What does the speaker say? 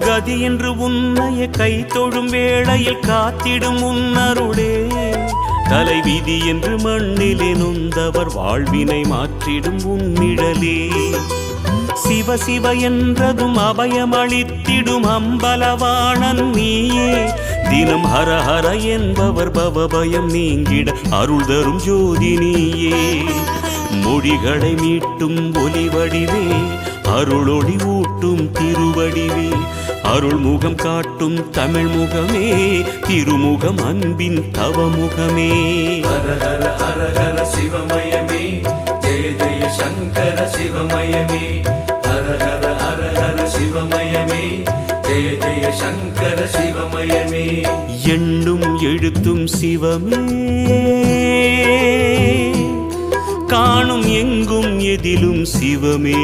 கதி என்று உன்னைய கை தொழும் வேளையில் காத்திடும் உன்னருளே தலைவிதி என்று மண்ணிலே நொந்தவர் வாழ்வினை மாற்றிடும் உன்னிழலே சிவ சிவ என்றதும் அபயமளித்திடும் அம்பலவாணன் நீயே தினம் ஹர ஹர என்பவர் பவபயம் நீங்கிட அருள் தரும் ஜோதி நீயே மொழிகளை மீட்டும் ஒலிவடிவே அருளொளி ஊட்டும் திருவடிவே அருள் முகம் காட்டும் தமிழ் முகமே திருமுகம் அன்பின் தவமுகமே ஹர ஹர ஹர ஹர சிவமயமே ஜெய ஜெய சங்கர சிவமயமே ஹர ஹர ஹர ஹர சிவமயமே ஜெய ஜெய சங்கர சிவமயமே எண்ணும் எழுத்தும் சிவமே காணும் எங்கும் எதிலும் சிவமே